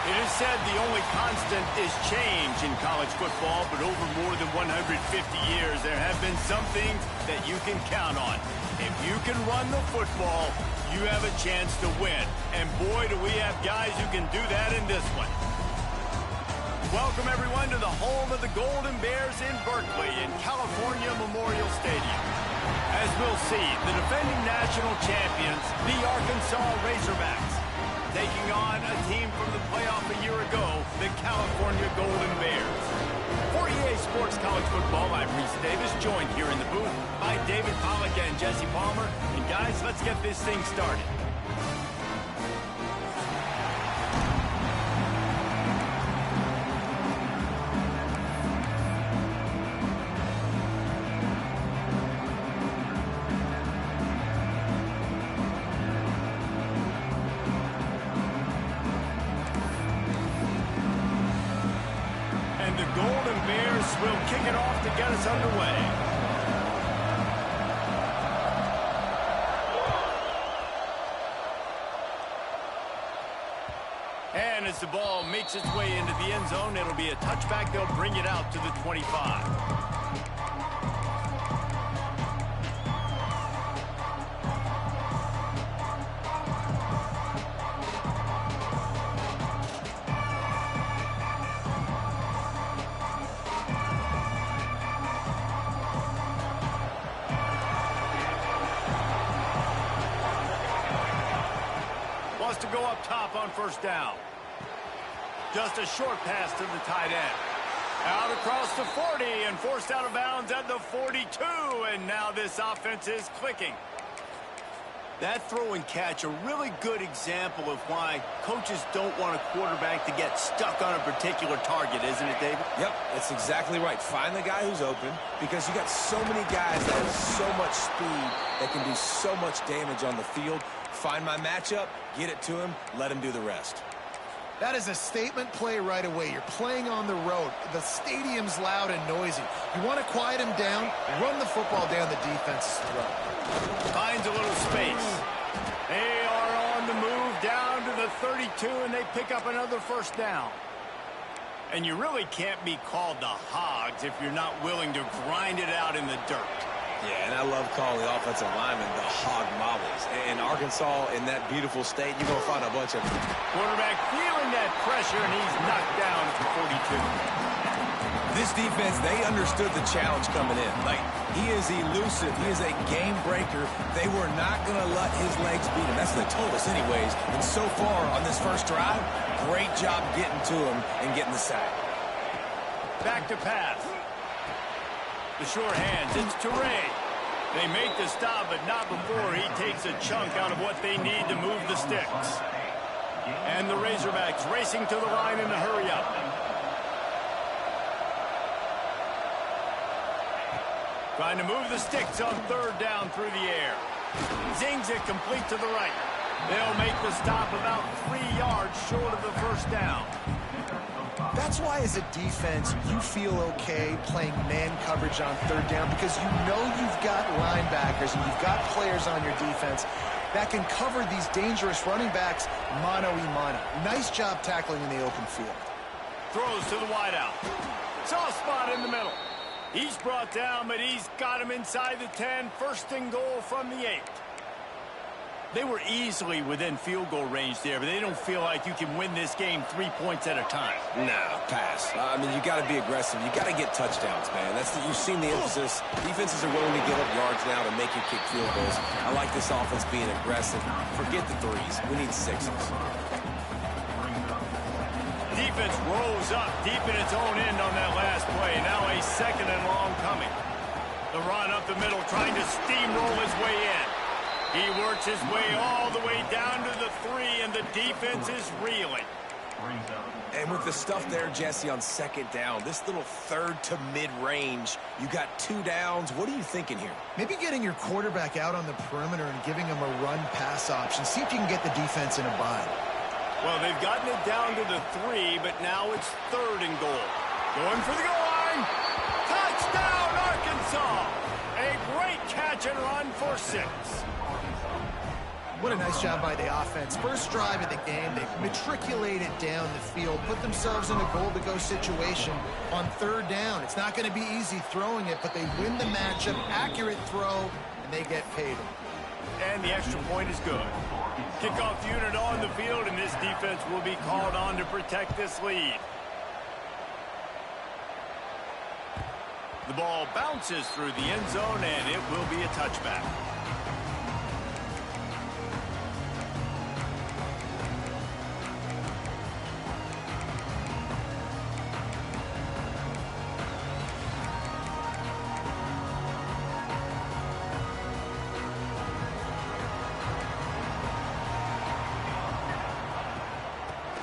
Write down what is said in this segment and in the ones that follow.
It is said the only constant is change in college football, but over more than 150 years, there have been some things that you can count on. If you can run the football, you have a chance to win. And boy, do we have guys who can do that in this one. Welcome, everyone, to the home of the Golden Bears in Berkeley in California Memorial Stadium. As we'll see, the defending national champions, the Arkansas Razorbacks, taking on a team from the playoff a year ago, the California Golden Bears. For EA Sports College Football, I'm Reese Davis, joined here in the booth by David Pollack and Jesse Palmer. And guys, let's get this thing started. The Golden Bears will kick it off to get us underway. And as the ball makes its way into the end zone, it'll be a touchback. They'll bring it out to the 25. To go up top on first down. Just a short pass to the tight end. Out across the 40 and forced out of bounds at the 42. And now this offense is clicking. That throw and catch, a really good example of why coaches don't want a quarterback to get stuck on a particular target, isn't it, David? Yep, that's exactly right. Find the guy who's open, because you got so many guys that have so much speed that can do so much damage on the field. Find my matchup, get it to him, let him do the rest. That is a statement play right away. You're playing on the road. The stadium's loud and noisy. You want to quiet him down, run the football down the defense's throat. Finds a little space. They are on the move down to the 32, and they pick up another first down. And you really can't be called the Hogs if you're not willing to grind it out in the dirt. Yeah, and I love calling the offensive linemen the hog mollies. In Arkansas, in that beautiful state, you're going to find a bunch of them. Quarterback feeling that pressure, and he's knocked down at the 42. This defense, they understood the challenge coming in. Like, he is elusive. He is a game breaker. They were not going to let his legs beat him. That's what they told us anyways. And so far on this first drive, great job getting to him and getting the sack. Back to pass. The short hands, it's Teray. They make the stop, but not before he takes a chunk out of what they need to move the sticks. And the Razorbacks racing to the line in a hurry up. Trying to move the sticks on third down through the air. Zings it complete to the right. They'll make the stop about 3 yards short of the first down. That's why, as a defense, you feel okay playing man coverage on third down, because you know you've got linebackers and you've got players on your defense that can cover these dangerous running backs mano-a-mano. Nice job tackling in the open field. Throws to the wideout. Soft spot in the middle. He's brought down, but he's got him inside the 10. First and goal from the 8. They were easily within field goal range there, but they don't feel like you can win this game 3 points at a time. Nah, pass. I mean, you got to be aggressive. You got to get touchdowns, man. You've seen the emphasis. Defenses are willing to give up yards now to make you kick field goals. I like this offense being aggressive. Forget the threes. We need sixes. Defense rose up deep in its own end on that last play. Now a second and long coming. The run up the middle, trying to steamroll his way in. He works his way all the way down to the 3, and the defense is reeling. And with the stuff there, Jesse, on second down, this little third to mid-range, you got 2 downs. What are you thinking here? Maybe getting your quarterback out on the perimeter and giving him a run-pass option. See if you can get the defense in a bind. Well, they've gotten it down to the 3, but now it's third and goal. Going for the goal line. throwing. Touchdown, Arkansas. A great catch and run for 6. What a nice job by the offense. First drive of the game, they matriculated down the field, put themselves in a goal-to-go situation on 3rd down. It's not going to be easy throwing it, but they win the matchup, accurate throw, and they get paid. And the extra point is good. Kickoff unit on the field, and this defense will be called on to protect this lead. The ball bounces through the end zone, and it will be a touchback.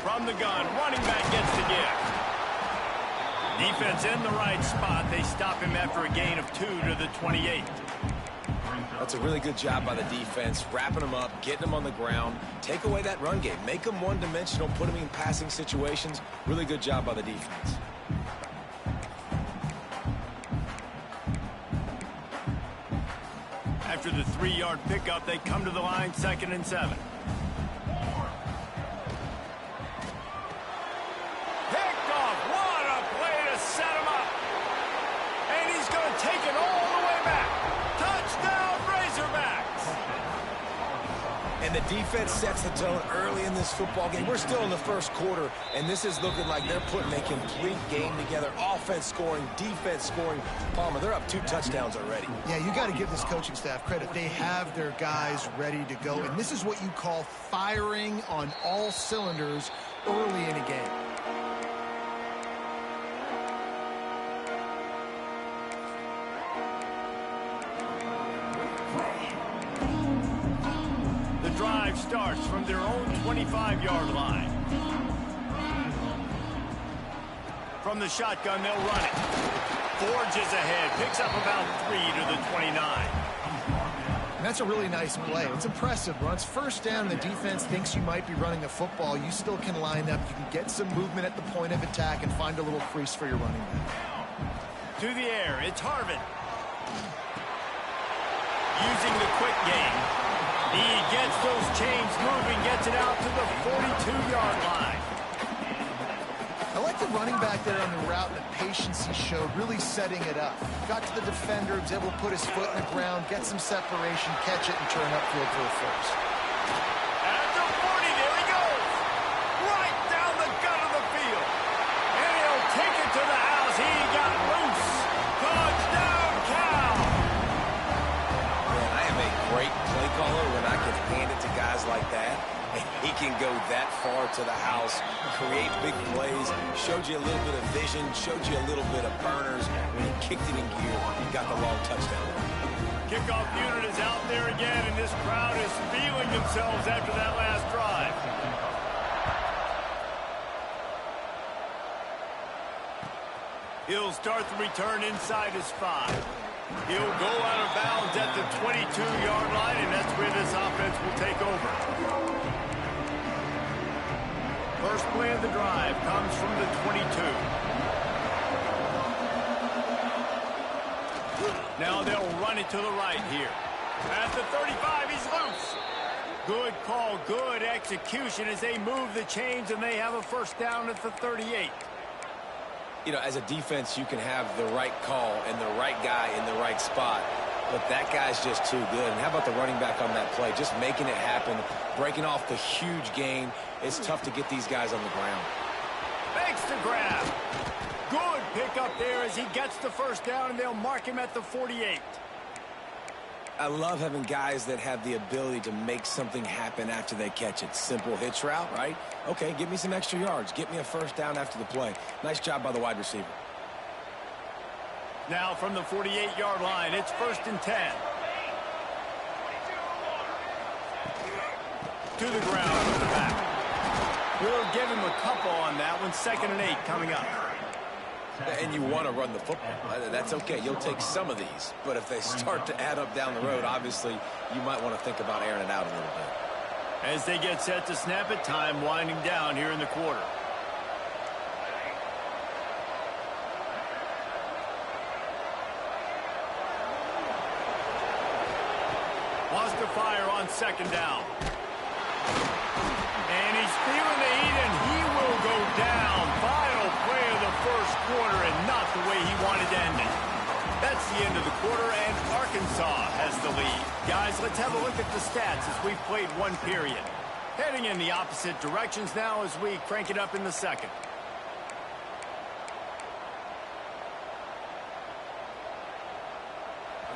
From the gun, running back gets the gift. Defense in the right spot. They stop him after a gain of 2 to the 28. That's a really good job by the defense, wrapping them up, getting them on the ground. Take away that run game. Make them one-dimensional, put them in passing situations. Really good job by the defense. After the 3-yard pickup, they come to the line, 2nd and 7. Take it all the way back. Touchdown, Razorbacks. And the defense sets the tone early in this football game. We're still in the first quarter, and this is looking like they're putting a complete game together. Offense scoring, defense scoring. Palmer, they're up 2 touchdowns already. Yeah, you got to give this coaching staff credit. They have their guys ready to go, and this is what you call firing on all cylinders early in a game. Drive starts from their own 25-yard line. From the shotgun, they'll run it. Forges ahead, picks up about 3 to the 29. And that's a really nice play. It's impressive. Once first down, the defense thinks you might be running the football. You still can line up. You can get some movement at the point of attack and find a little crease for your running back. To the air, it's Harvin. Using the quick game. He gets those chains moving, gets it out to the 42-yard line. I like the running back there on the route and the patience he showed, really setting it up. Got to the defender, was able to put his foot in the ground, get some separation, catch it, and turn upfield for a first. At the 40, there he goes. Right down the gut of the field. And he'll take it to the house. He got loose. Touchdown, Cal. Man, I am a great play caller when I can hand it to guys like that. And he can go that far to the house, create big plays, showed you a little bit of vision, showed you a little bit of burners. When he kicked it in gear, he got the long touchdown. Kickoff unit is out there again, and this crowd is feeling themselves after that last drive. He'll start the return inside his 5. He'll go out of bounds at the 22-yard line, and that's where this offense will take over. First play of the drive comes from the 22. Now they'll run it to the right here. At the 35, he's loose. Good call, good execution as they move the chains, and they have a first down at the 38. You know, as a defense, you can have the right call and the right guy in the right spot, but that guy's just too good. And how about the running back on that play? Just making it happen, breaking off the huge gain. It's tough to get these guys on the ground. Makes the grab. Good pickup there as he gets the first down, and they'll mark him at the 48. I love having guys that have the ability to make something happen after they catch it. Simple hitch route, right? Okay, give me some extra yards. Get me a first down after the play. Nice job by the wide receiver. Now from the 48-yard line, it's 1st and 10. To the ground with the back. We'll give him a couple on that one. 2nd and 8 coming up. And you want to run the football. That's okay. You'll take some of these. But if they start to add up down the road, obviously, you might want to think about airing it out a little bit. As they get set to snap it, time winding down here in the quarter. to fire on second down. And he's feeling the heat, and he will go down. Final play of the first quarter, and not the way he wanted to end it. That's the end of the quarter, and Arkansas has the lead. Guys, let's have a look at the stats as we've played one period. Heading in the opposite directions now as we crank it up in the second.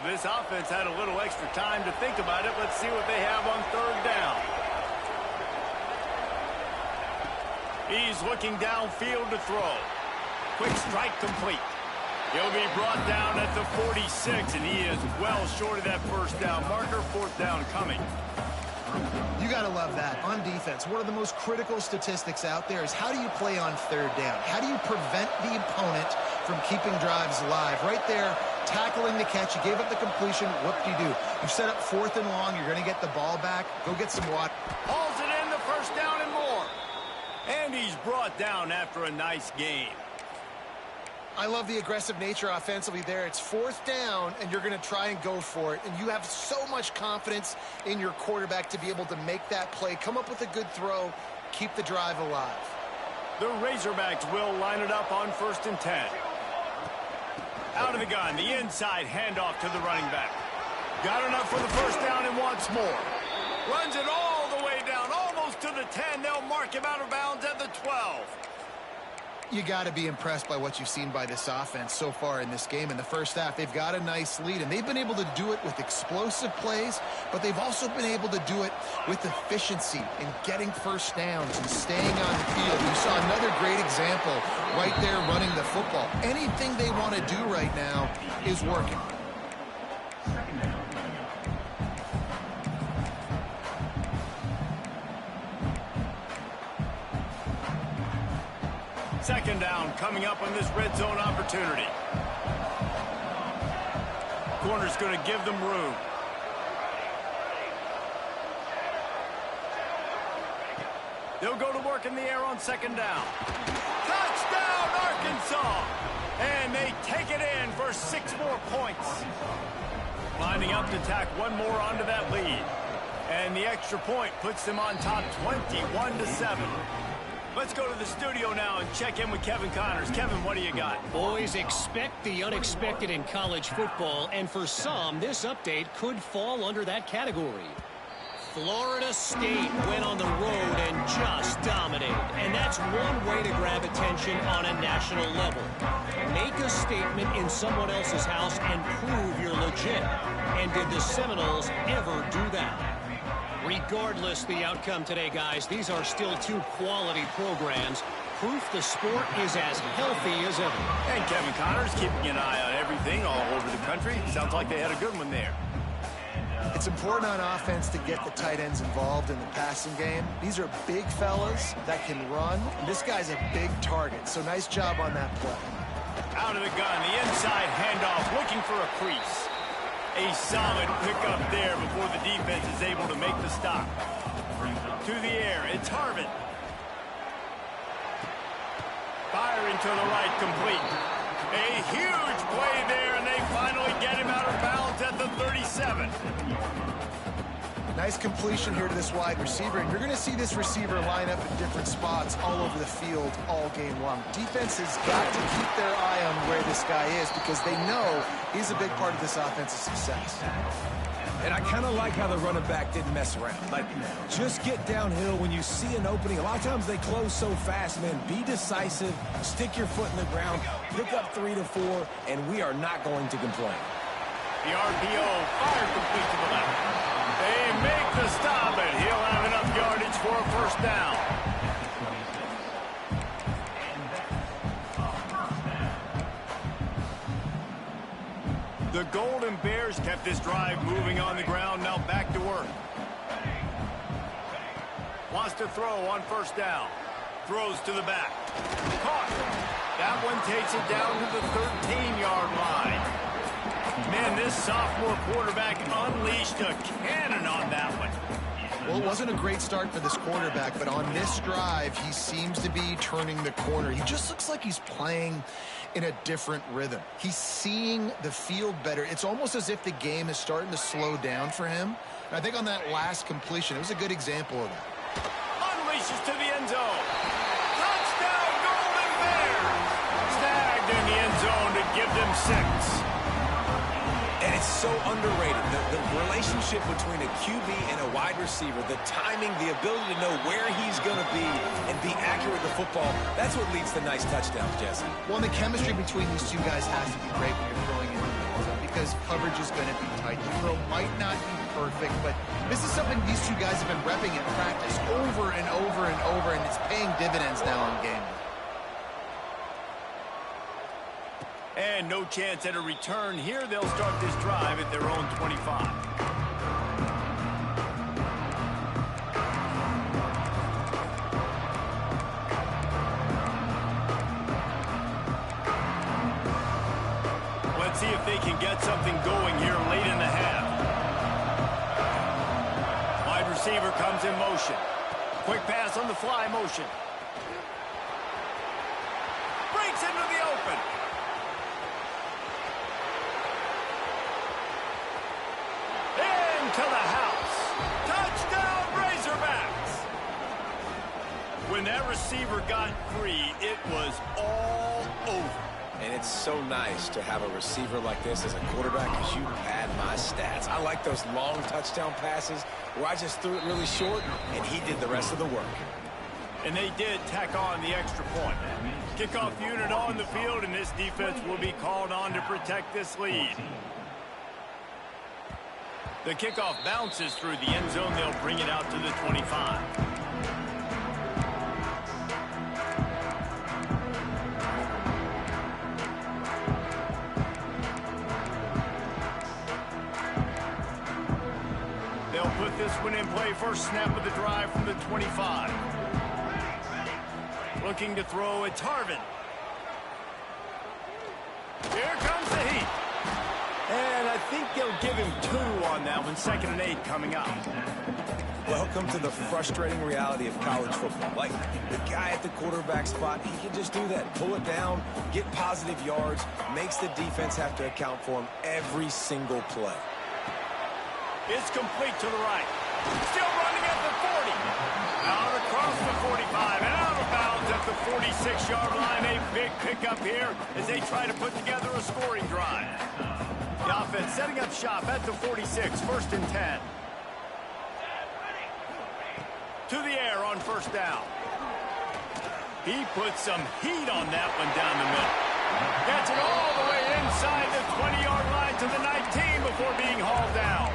This offense had a little extra time to think about it. Let's see what they have on third down. He's looking downfield to throw. Quick strike complete. He'll be brought down at the 46, and he is well short of that first down marker. Fourth down coming. You got to love that. On defense, one of the most critical statistics out there is how do you play on third down? How do you prevent the opponent from keeping drives alive? Right there, tackling the catch. You gave up the completion. Whoop-de-doo. You've set up fourth and long. You're going to get the ball back. Go get some water. Hauls it in, the first down and more. And he's brought down after a nice game. I love the aggressive nature offensively there. It's fourth down, and you're going to try and go for it. And you have so much confidence in your quarterback to be able to make that play, come up with a good throw, keep the drive alive. The Razorbacks will line it up on 1st and 10. Out of the gun, the inside handoff to the running back. Got enough for the first down and wants more. Runs it all the way down, almost to the 10. They'll mark him out of bounds at the 12. You got to be impressed by what you've seen by this offense so far in this game. In the first half, they've got a nice lead, and they've been able to do it with explosive plays, but they've also been able to do it with efficiency in getting first downs and staying on the field. You saw another great example right there running the football. Anything they want to do right now is working. Second down coming up on this red zone opportunity. Corner's going to give them room. They'll go to work in the air on second down. Touchdown, Arkansas! And they take it in for 6 more points. Lining up to tack one more onto that lead. And the extra point puts them on top 21-7. Let's go to the studio now and check in with Kevin Connors. Kevin, what do you got? Boys, expect the unexpected in college football, and for some, this update could fall under that category. Florida State went on the road and just dominated, and that's one way to grab attention on a national level. Make a statement in someone else's house and prove you're legit. And did the Seminoles ever do that? Regardless the outcome today, guys, these are still 2 quality programs. Proof the sport is as healthy as ever. And Kevin Connors keeping an eye on everything all over the country. Sounds like they had a good one there. It's important on offense to get the tight ends involved in the passing game. These are big fellas that can run. And this guy's a big target, so nice job on that play. Out of the gun, the inside handoff, looking for a crease. A solid pickup there before the defense is able to make the stop. To the air, it's Harvin. Firing to the right, complete. A huge play there, and they finally get him out of bounds at the 37. Nice completion here to this wide receiver, and you're going to see this receiver line up in different spots all over the field all game long. Defense has got to keep their eye on where this guy is because they know he's a big part of this offense's success. And I kind of like how the running back didn't mess around. Like, just get downhill when you see an opening. A lot of times they close so fast, man. Be decisive, stick your foot in the ground, pick up 3 to 4, and we are not going to complain. The RPO fired complete to the left. They make the stop, and he'll have enough yardage for a first down. The Golden Bears kept this drive moving on the ground. Now back to work. Wants to throw on first down. Throws to the back. Caught. That one takes it down to the 13-yard line. Man, this sophomore quarterback unleashed a cannon on that one. Well, it wasn't a great start for this quarterback, but on this drive, he seems to be turning the corner. He just looks like he's playing in a different rhythm. He's seeing the field better. It's almost as if the game is starting to slow down for him. I think on that last completion, it was a good example of that. Unleashes to the end zone. Touchdown, Golden Bears. Snagged in the end zone to give them 6. And it's so underrated. The relationship between a QB and a wide receiver, the timing, the ability to know where he's going to be and be accurate with the football, that's what leads to nice touchdowns, Jesse. Well, and the chemistry between these two guys has to be great when you're throwing in the end zone because coverage is going to be tight. The throw might not be perfect, but this is something these two guys have been repping in practice over and over and over, and it's paying dividends now in game. And no chance at a return here. They'll start this drive at their own 25. Let's see if they can get something going here late in the half. Wide receiver comes in motion. Quick pass on the fly motion. Breaks into the open. To the house. Touchdown, Razorbacks. When that receiver got free, it was all over. And it's so nice to have a receiver like this as a quarterback because you pad my stats. I like those long touchdown passes where I just threw it really short and he did the rest of the work. And they did tack on the extra point. Kickoff unit on the field, and this defense will be called on to protect this lead. The kickoff bounces through the end zone. They'll bring it out to the 25. They'll put this one in play. First snap of the drive from the 25. Looking to throw, it's Harvin. Here comes the heat. And I think they'll give him 2 on that one. 2nd and 8 coming up. Welcome to the frustrating reality of college football. Like, the guy at the quarterback spot, he can just do that. Pull it down, get positive yards, makes the defense have to account for him every single play. It's complete to the right. Still running at the 40. Out across the 45 and out of bounds at the 46-yard line. A big pickup here as they try to put together a scoring drive. The offense setting up shop at the 46, 1st and 10. To the air on 1st down. He puts some heat on that one down the middle. Gets it all the way inside the 20-yard line to the 19 before being hauled down.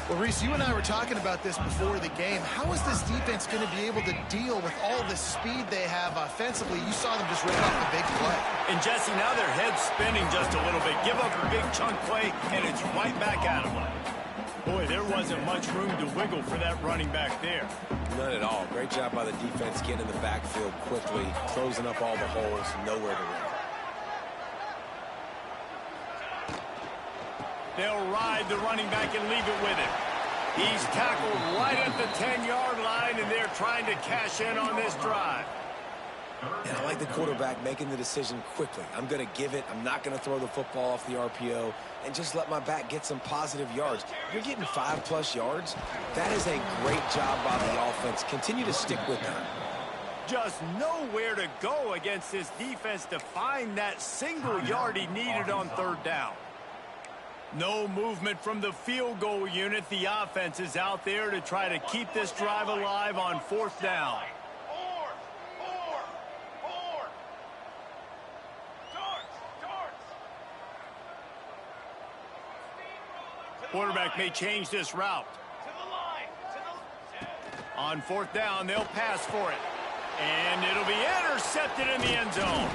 Well, Reese, you and I were talking about this before the game. How is this defense going to be able to deal with all the speed they have offensively? You saw them just rip off the big play. And, Jesse, now their head's spinning just a little bit. Give up a big chunk play, and it's right back at them. Boy, there wasn't much room to wiggle for that running back there. None at all. Great job by the defense getting in the backfield quickly, closing up all the holes, nowhere to run. They'll ride the running back and leave it with him. He's tackled right at the 10-yard line, and they're trying to cash in on this drive. And I like the quarterback making the decision quickly. I'm going to give it. I'm not going to throw the football off the RPO and just let my back get some positive yards. You're getting 5+ yards. That is a great job by the offense. Continue to stick with that. Just nowhere to go against this defense to find that single yard he needed on 3rd down. No movement from the field goal unit. The offense is out there to try to keep this drive alive on 4th down. Quarterback may change this route. On 4th down, they'll pass for it. And it'll be intercepted in the end zone.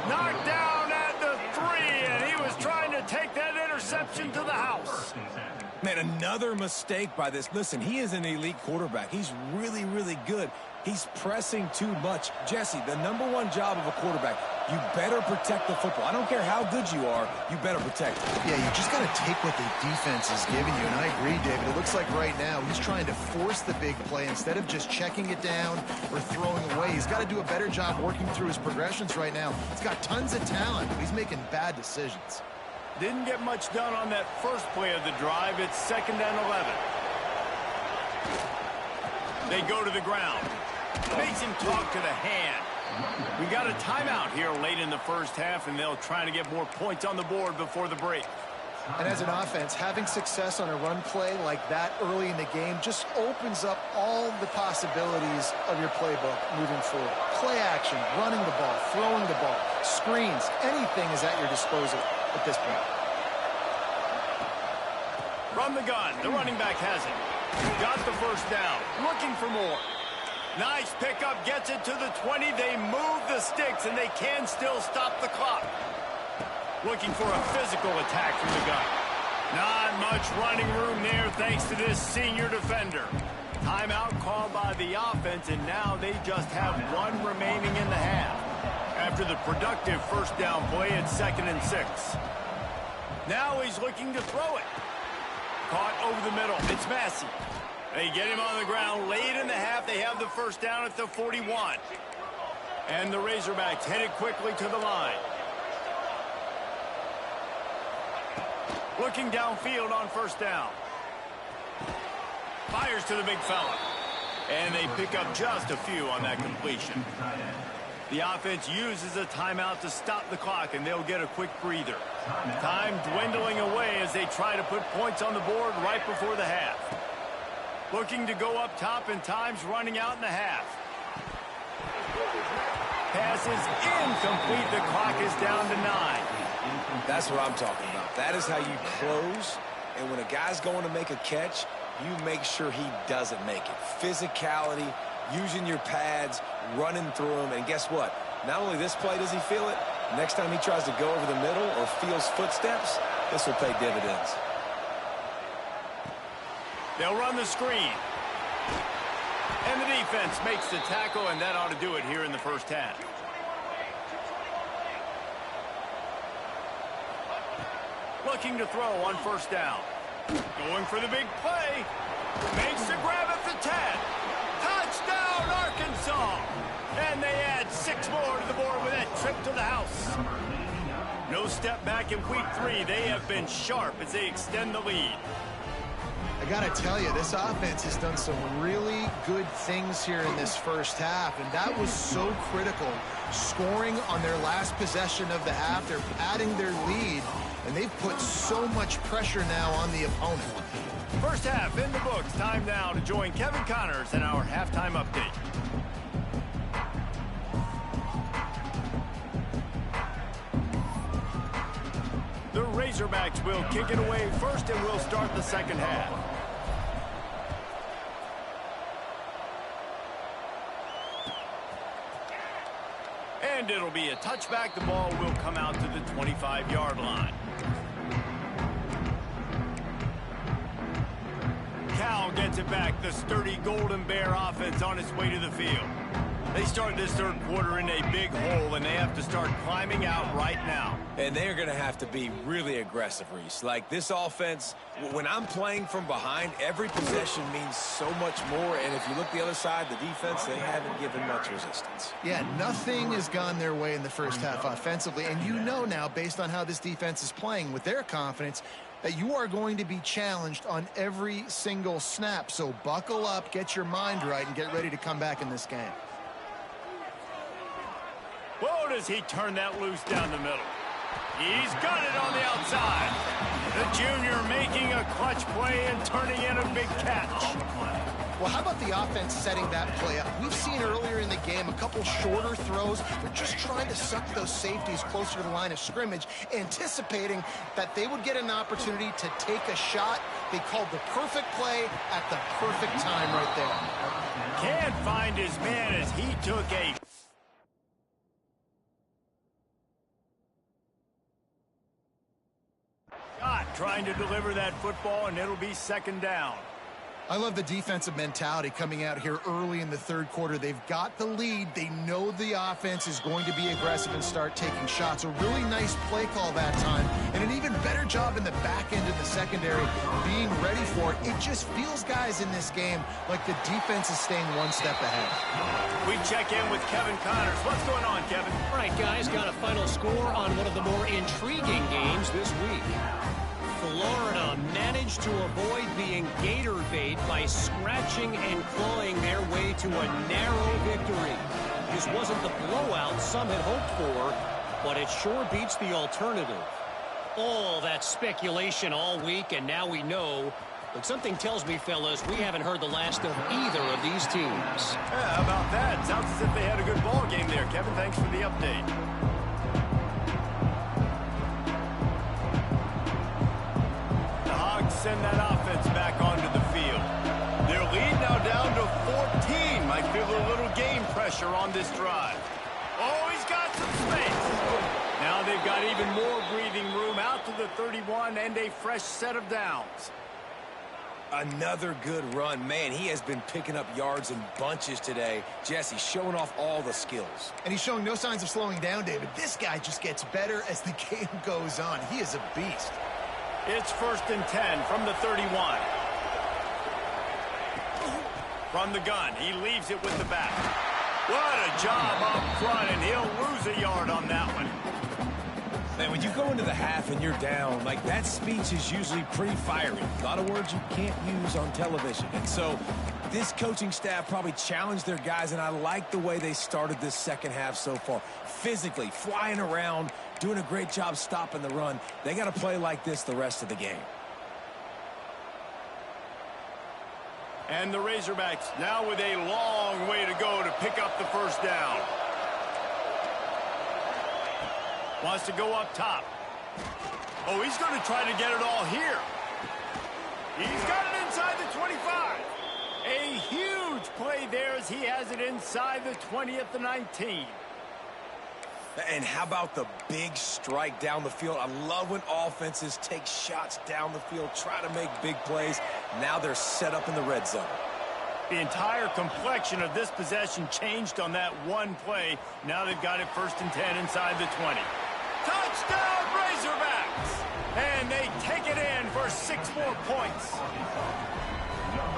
Knocked down at the 3, and he was trying to take that interception to the house. Man, another mistake by this. Listen, he is an elite quarterback. He's really, really good. He's pressing too much. Jesse, the #1 job of a quarterback, you better protect the football. I don't care how good you are, you better protect it. Yeah, you just got to take what the defense is giving you, and I agree, David. It looks like right now he's trying to force the big play instead of just checking it down or throwing away. He's got to do a better job working through his progressions right now. He's got tons of talent, but he's making bad decisions. Didn't get much done on that first play of the drive. It's 2nd and 11. They go to the ground. Makes him talk to the hand. We got a timeout here late in the first half, and they'll try to get more points on the board before the break. And as an offense, having success on a run play like that early in the game just opens up all the possibilities of your playbook moving forward. Play action, running the ball, throwing the ball, screens, anything is at your disposal at this point. From the gun, the running back has it. Got the first down, looking for more. Nice pickup, gets it to the 20. They move the sticks, and they can still stop the clock. Looking for a physical attack from the gun. Not much running room there thanks to this senior defender. Timeout called by the offense, and now they just have one remaining in the half. After the productive first down play, it's 2nd and 6. Now he's looking to throw it. Caught over the middle. It's Massey. They get him on the ground late in the half. They have the first down at the 41. And the Razorbacks headed quickly to the line. Looking downfield on first down. Fires to the big fella. And they pick up just a few on that completion. The offense uses a timeout to stop the clock, and they'll get a quick breather. Time dwindling away as they try to put points on the board right before the half. Looking to go up top, and time's running out in the half. Pass is incomplete. The clock is down to 9. That's what I'm talking about. That is how you close, and when a guy's going to make a catch, you make sure he doesn't make it. Physicality, using your pads, running through them, and guess what? Not only this play does he feel it, next time he tries to go over the middle or feels footsteps, this will pay dividends. They'll run the screen. And the defense makes the tackle, and that ought to do it here in the first half. Looking to throw on first down. Going for the big play. Makes the grab at the 10. Touchdown, Arkansas! And they add 6 more to the board with that trip to the house. No step back in week 3. They have been sharp as they extend the lead. I got to tell you, this offense has done some really good things here in this first half, and that was so critical. Scoring on their last possession of the half, they're padding their lead, and they've put so much pressure now on the opponent. First half in the books. Time now to join Kevin Connors in our halftime update. The Razorbacks will kick it away first, and we'll start the second half. And it'll be a touchback. The ball will come out to the 25-yard line. Cal gets it back. The sturdy Golden Bear offense on its way to the field. They start this third quarter in a big hole, and they have to start climbing out right now. And they're going to have to be really aggressive, Reese. Like this offense, when I'm playing from behind, every possession means so much more. And if you look the other side, the defense, they haven't given much resistance. Yeah, nothing has gone their way in the first half offensively. And you know now, based on how this defense is playing with their confidence, that you are going to be challenged on every single snap. So buckle up, get your mind right, and get ready to come back in this game. Whoa, does he turn that loose down the middle. He's got it on the outside. The junior making a clutch play and turning in a big catch. Well, how about the offense setting that play up? We've seen earlier in the game a couple shorter throws. They're just trying to suck those safeties closer to the line of scrimmage, anticipating that they would get an opportunity to take a shot. They called the perfect play at the perfect time right there. Can't find his man as he took a shot trying to deliver that football, and it'll be second down. I love the defensive mentality coming out here early in the third quarter. They've got the lead. They know the offense is going to be aggressive and start taking shots. A really nice play call that time, and an even better job in the back end of the secondary being ready for it. It just feels, guys, in this game like the defense is staying one step ahead. We check in with Kevin Connors. What's going on, Kevin? All right, guys, got a final score on one of the more intriguing games this week. Florida managed to avoid being gator bait by scratching and clawing their way to a narrow victory. This wasn't the blowout some had hoped for, but it sure beats the alternative. All that speculation all week, and now we know. But something tells me, fellas, we haven't heard the last of either of these teams. Yeah, how about that? Sounds as if they had a good ball game there. Kevin, thanks for the update. The Hogs send that offense back onto the field. Their lead now down to 14. Might feel a little game pressure on this drive. Oh, he's got some space. Now they've got even more breathing room out to the 31 and a fresh set of downs. Another good run. Man, he has been picking up yards in bunches today. Jesse showing off all the skills. And he's showing no signs of slowing down, David. This guy just gets better as the game goes on. He is a beast. It's 1st and 10 from the 31. From the gun, he leaves it with the back. What a job up front, and he'll lose a yard on that one. Man, when you go into the half and you're down, like that speech is usually pretty fiery. A lot of words you can't use on television. And so this coaching staff probably challenged their guys, and I like the way they started this second half so far. Physically, flying around, doing a great job stopping the run. They got to play like this the rest of the game. And the Razorbacks now with a long way to go to pick up the first down. Wants to go up top. Oh, he's going to try to get it all here. He's got it inside the 25. A huge play there as he has it inside the 20 at the 19. And how about the big strike down the field? I love when offenses take shots down the field, try to make big plays. Now they're set up in the red zone. The entire complexion of this possession changed on that one play. Now they've got it 1st and 10 inside the 20. Touchdown, Razorbacks! And they take it in for 6 more points.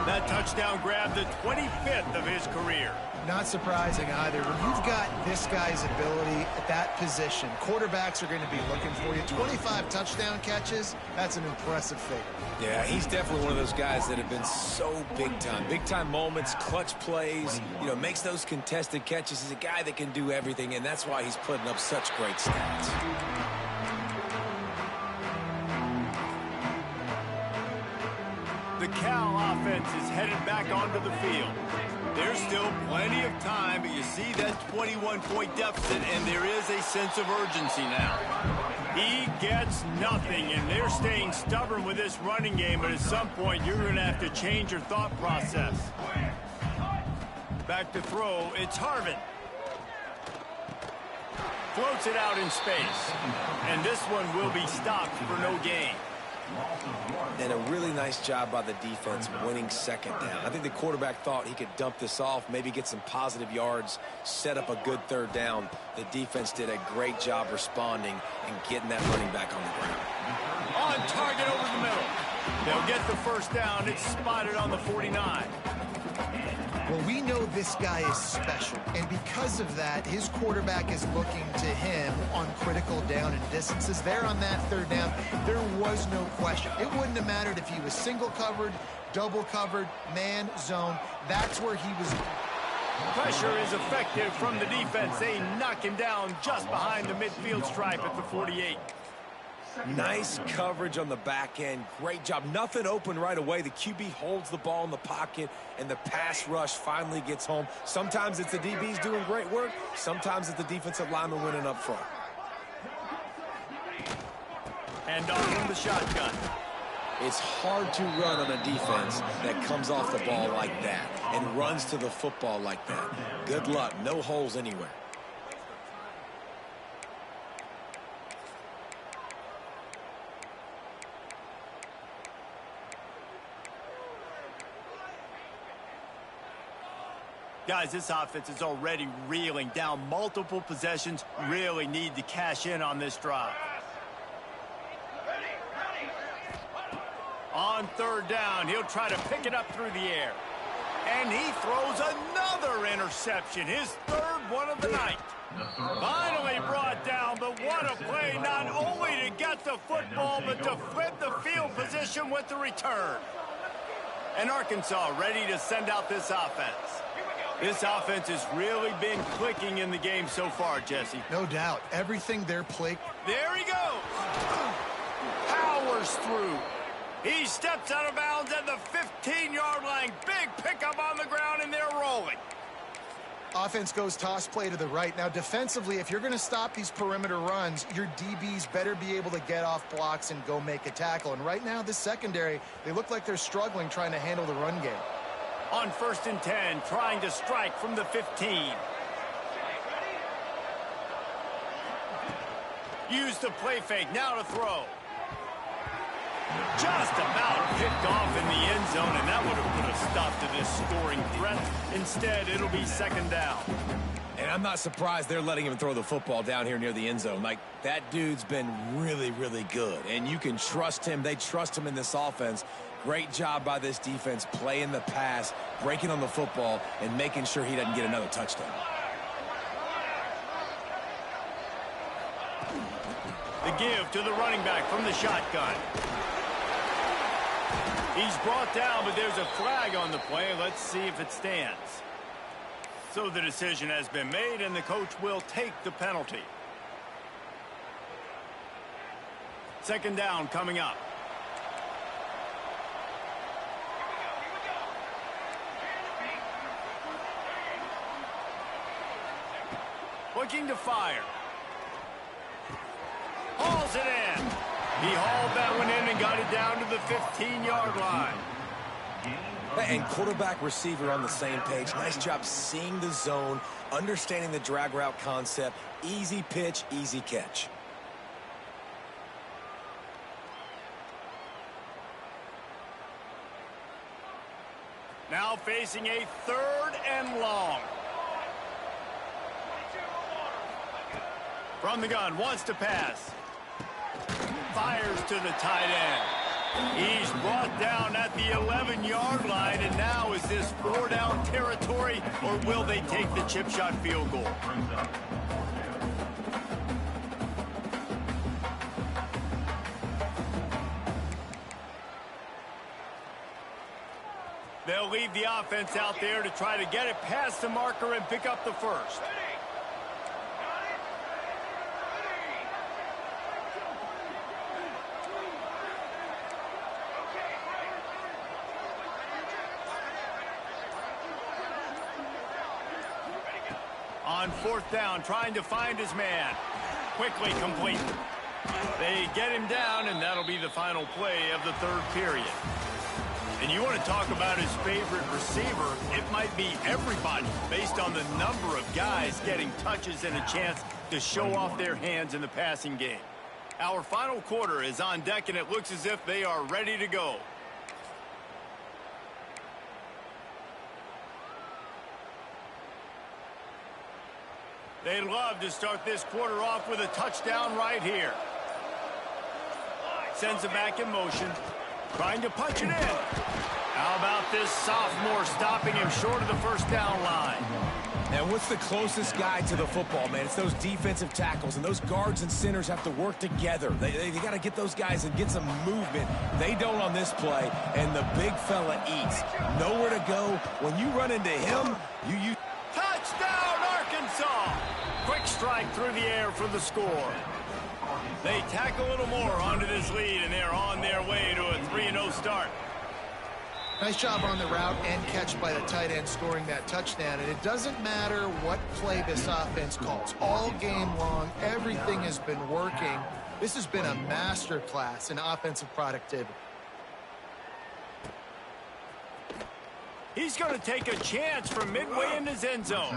That touchdown grabbed the 25th of his career. Not surprising either. When you've got this guy's ability at that position, quarterbacks are going to be looking for you. 25 touchdown catches, that's an impressive figure. Yeah, he's definitely one of those guys that have been so big time. Big time moments, clutch plays, you know, makes those contested catches. He's a guy that can do everything, and that's why he's putting up such great stats. The Cal offense is headed back onto the field. There's still plenty of time, but you see that 21-point deficit, and there is a sense of urgency now. He gets nothing, and they're staying stubborn with this running game, but at some point, you're going to have to change your thought process. Back to throw, it's Harvin. Floats it out in space, and this one will be stopped for no gain. And a really nice job by the defense winning second down. I think the quarterback thought he could dump this off, maybe get some positive yards, set up a good 3rd down. The defense did a great job responding and getting that running back on the ground. On target over the middle. They'll get the 1st down. It's spotted on the 49. Well, we know this guy is special, and because of that, his quarterback is looking to him on critical down and distances. There on that 3rd down, there was no question. It wouldn't have mattered if he was single covered, double covered, man, zone. That's where he was. Pressure is effective from the defense. They knock him down just behind the midfield stripe at the 48. Nice coverage on the back end. Great job. Nothing open right away. The QB holds the ball in the pocket, and the pass rush finally gets home. Sometimes it's the DBs doing great work. Sometimes it's the defensive lineman winning up front. And on from the shotgun. It's hard to run on a defense that comes off the ball like that and runs to the football like that. Good luck. No holes anywhere. Guys, this offense is already reeling down multiple possessions. Really need to cash in on this drive. On 3rd down, he'll try to pick it up through the air. And he throws another interception, his 3rd one of the night. Finally What a play, not only to get the football, but to flip the field position with the return. And Arkansas ready to send out this offense. This offense has really been clicking in the game so far, Jesse. No doubt. Everything they're playing. There he goes. Powers through. He steps out of bounds at the 15-yard line. Big pickup on the ground, and they're rolling. Offense goes toss play to the right. Now, defensively, if you're going to stop these perimeter runs, your DBs better be able to get off blocks and go make a tackle. And right now, this secondary, they look like they're struggling trying to handle the run game. On 1st and 10, trying to strike from the 15. Use the play fake, now to throw. Just about picked off in the end zone, and that would have put a stop to this scoring threat. Instead, it'll be 2nd down. And I'm not surprised they're letting him throw the football down here near the end zone. Like, that dude's been really, really good. And you can trust him. They trust him in this offense. Great job by this defense playing the pass, breaking on the football, and making sure he doesn't get another touchdown. The give to the running back from the shotgun. He's brought down, but there's a flag on the play. Let's see if it stands. So the decision has been made, and the coach will take the penalty. 2nd down coming up. Looking to fire. Hauls it in. He hauled that one in and got it down to the 15-yard line. And quarterback receiver on the same page. Nice job seeing the zone, understanding the drag route concept. Easy pitch, easy catch. Now facing a 3rd and long. From the gun, wants to pass. Fires to the tight end. He's brought down at the 11-yard line, and now is this 4-down territory, or will they take the chip shot field goal? They'll leave the offense out there to try to get it past the marker and pick up the first. On 4th down, trying to find his man. Quickly complete. They get him down, and that'll be the final play of the 3rd period. And you want to talk about his favorite receiver, it might be everybody, based on the number of guys getting touches and a chance to show off their hands in the passing game. Our final quarter is on deck, and it looks as if they are ready to go. They'd love to start this quarter off with a touchdown right here. Sends it back in motion. Trying to punch it in. How about this sophomore stopping him short of the 1st down line? And what's the closest guy to the football, man? It's those defensive tackles, and those guards and centers have to work together. They got to get those guys and get some movement. They don't on this play, and the big fella eats. Nowhere to go. When you run into him, you... Touchdown, Arkansas! Quick strike through the air for the score. They tack a little more onto this lead, and they're on their way to a 3-0 start. Nice job on the route and catch by the tight end scoring that touchdown. And it doesn't matter what play this offense calls. All game long, everything has been working. This has been a masterclass in offensive productivity. He's going to take a chance from midway in his end zone.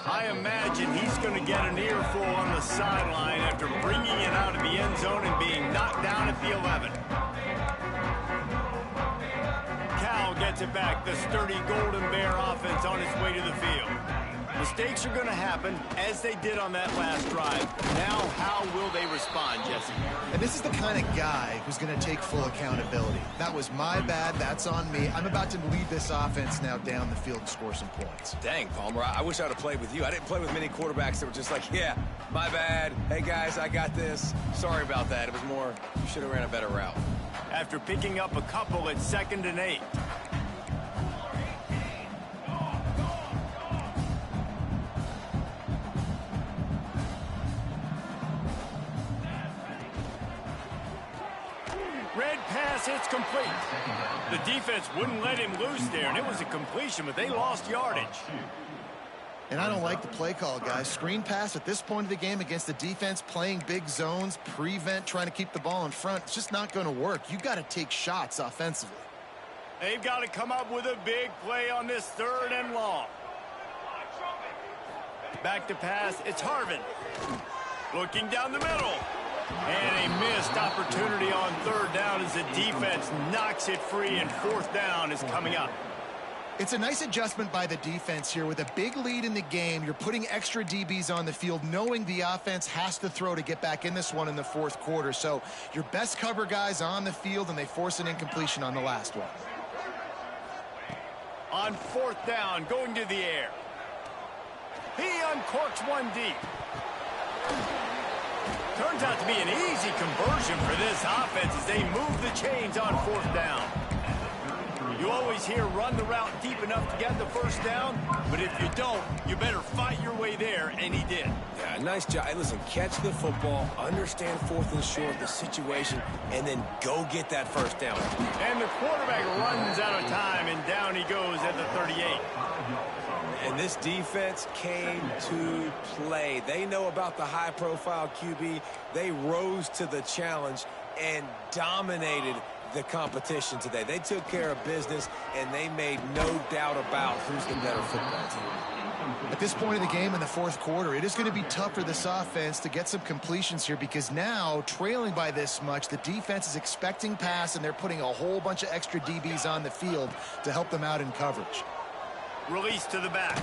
I imagine he's going to get an earful on the sideline after bringing it out of the end zone and being knocked down at the 11. Cal gets it back. The sturdy Golden Bear offense on its way to the field. Mistakes are going to happen, as they did on that last drive. Now, how will they respond, Jesse? And this is the kind of guy who's going to take full accountability. That was my bad. That's on me. I'm about to lead this offense now down the field and score some points. Dang, Palmer, I wish I would have played with you. I didn't play with many quarterbacks that were just like, yeah, my bad. Hey, guys, I got this. Sorry about that. It was more, you should have ran a better route. After picking up a couple at 2nd and 8. Red pass, it's complete. The defense wouldn't let him loose there, and it was a completion, but they lost yardage. And I don't like the play call, guys. Screen pass at this point of the game against the defense, playing big zones, prevent, trying to keep the ball in front. It's just not going to work. You've got to take shots offensively. They've got to come up with a big play on this 3rd and long. Back to pass, it's Harvin. Looking down the middle. And a missed opportunity on 3rd down as the defense knocks it free, and 4th down is coming up. It's a nice adjustment by the defense here. With a big lead in the game, you're putting extra DBs on the field, knowing the offense has to throw to get back in this one in the 4th quarter. So your best cover guys on the field, and they force an incompletion on the last one. On 4th down, going to the air. He uncorks one deep. Turns out to be an easy conversion for this offense as they move the chains on 4th down. You always hear run the route deep enough to get the 1st down, but if you don't, you better fight your way there, and he did. Yeah, nice job. Hey, listen, catch the football, understand 4th and short, the situation, and then go get that 1st down. And the quarterback runs out of time, and down he goes at the 38. And this defense came to play. They know about the high-profile QB. They rose to the challenge and dominated the competition today. They took care of business, and they made no doubt about who's the better football team. At this point of the game in the 4th quarter, it is going to be tough for this offense to get some completions here, because now, trailing by this much, the defense is expecting pass, and they're putting a whole bunch of extra DBs on the field to help them out in coverage. Release to the back.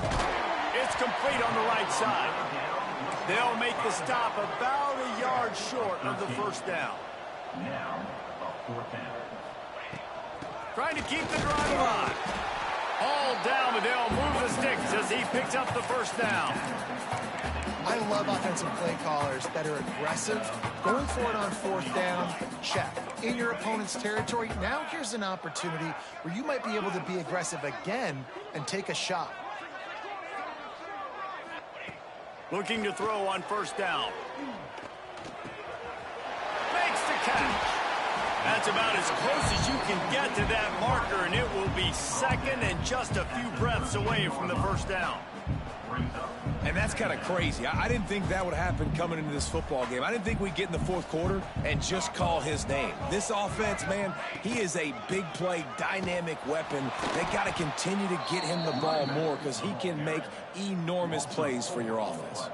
It's complete on the right side. They'll make the stop about a yard short of the 1st down. Now, a 4th down. Trying to keep the drive alive. All down, but they'll move the sticks as he picks up the 1st down. I love offensive play callers that are aggressive. Going for it on 4th down, check. In your opponent's territory, now here's an opportunity where you might be able to be aggressive again and take a shot. Looking to throw on 1st down. Makes the catch. That's about as close as you can get to that marker, and it will be 2nd and just a few breaths away from the 1st down. And that's kind of crazy. I didn't think that would happen coming into this football game. I didn't think we'd get in the 4th quarter and just call his name. This offense, man, he is a big play, dynamic weapon. They got to continue to get him the ball more, because he can make enormous plays for your offense.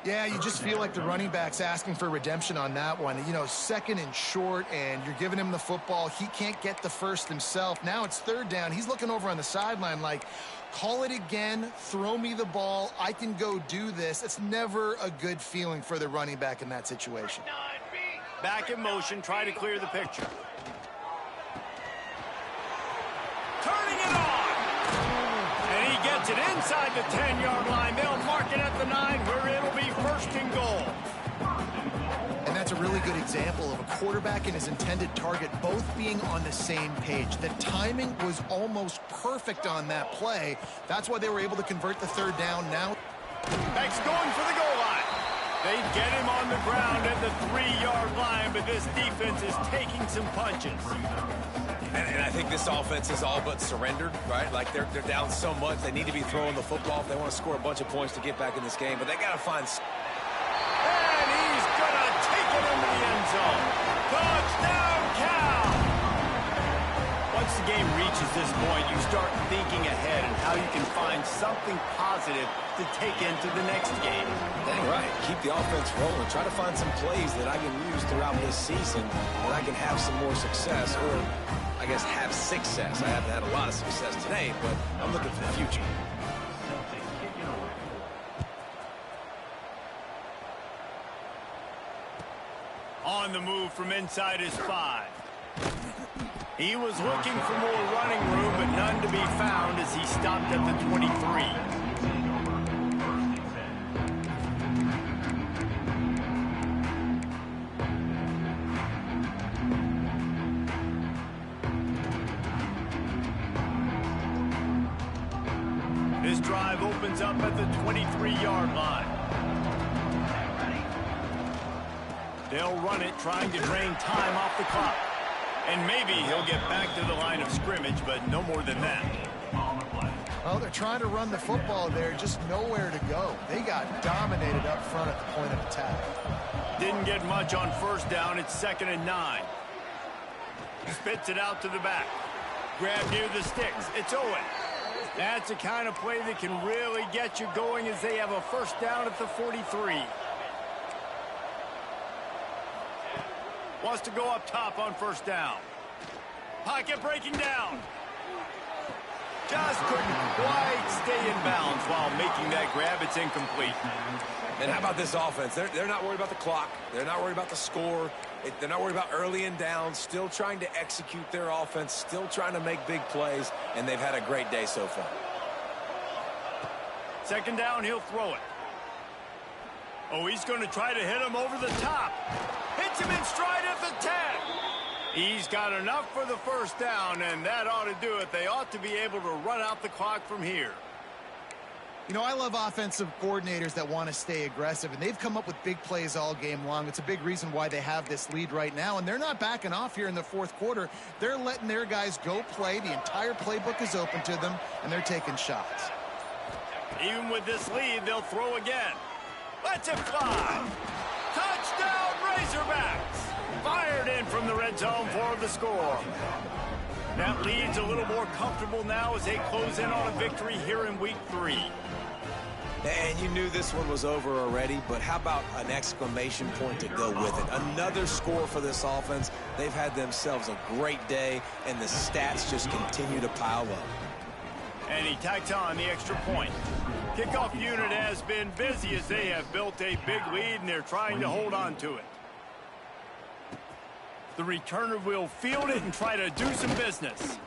Yeah, you just feel like the running back's asking for redemption on that one. You know, 2nd and short, and you're giving him the football. He can't get the 1st himself. Now it's 3rd down. He's looking over on the sideline like, call it again, throw me the ball, I can go do this. It's never a good feeling for the running back in that situation. Back in motion, try to clear the picture. Turning it on! And he gets it inside the 10-yard line. They'll mark it at the 9, where it'll be 1st and goal. And that's a really good example of a quarterback and his intended target both being on the same page. The timing was almost perfect on that play. That's why they were able to convert the 3rd down. Now, Beck's going for the goal line. They get him on the ground at the 3-yard line, but this defense is taking some punches. And I think this offense is all but surrendered, right? Like they're down so much, they need to be throwing the football if they want to score a bunch of points to get back in this game. But they got to find. And he's going to take it into the end zone. Touchdown, Cal! Once the game reaches this point, you start thinking ahead and how you can find something positive to take into the next game. Dang right. Keep the offense rolling. Try to find some plays that I can use throughout this season that I can have some more success, or I guess have success. I haven't had a lot of success today, but I'm looking for the future. Celtics kick it away. On the move from inside his 5. He was looking for more running room, but none to be found as he stopped at the 23. This drive opens up at the 23-yard line. They'll run it, trying to drain time off the clock. And maybe he'll get back to the line of scrimmage, but no more than that. Well, they're trying to run the football there, just nowhere to go. They got dominated up front at the point of attack. Didn't get much on first down. It's 2nd and 9. Spits it out to the back. Grab near the sticks. It's Owen. That's the kind of play that can really get you going as they have a first down at the 43. Wants to go up top on first down. Pocket breaking down. Just couldn't quite stay in bounds while making that grab. It's incomplete. And how about this offense? They're not worried about the clock. They're not worried about the score. They're not worried about early and down. Still trying to execute their offense. Still trying to make big plays. And they've had a great day so far. 2nd down, he'll throw it. Oh, he's going to try to hit him over the top. Hits him in stride at the 10. He's got enough for the first down, and that ought to do it. They ought to be able to run out the clock from here. You know, I love offensive coordinators that want to stay aggressive, and they've come up with big plays all game long. It's a big reason why they have this lead right now, and they're not backing off here in the 4th quarter. They're letting their guys go play. The entire playbook is open to them, and they're taking shots. Even with this lead, they'll throw again. Let's it fly. Touchdown, Razorbacks. Fired in from the red zone for the score. That lead's a little more comfortable now as they close in on a victory here in week 3. And you knew this one was over already, but how about an exclamation point to go with it? Another score for this offense. They've had themselves a great day, and the stats just continue to pile up. And he tacks on the extra point. Kickoff unit has been busy as they have built a big lead, and they're trying to hold on to it. The returner will field it and try to do some business.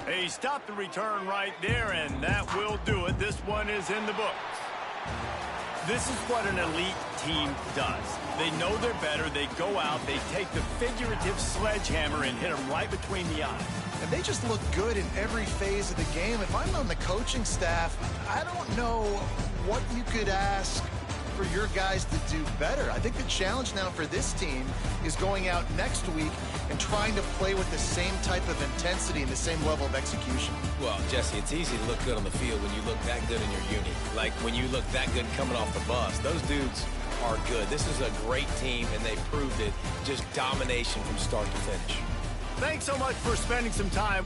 They stopped the return right there, and that will do it. This one is in the books. This is what an elite team does. They know they're better. They go out. They take the figurative sledgehammer and hit them right between the eyes. And they just look good in every phase of the game. If I'm on the coaching staff, I don't know what you could ask for your guys to do better. I think the challenge now for this team is going out next week and trying to play with the same type of intensity and the same level of execution. Well, Jesse, it's easy to look good on the field when you look that good in your unit. Like when you look that good coming off the bus. Those dudes are good. This is a great team, and they proved it. Just domination from start to finish. Thanks so much for spending some time.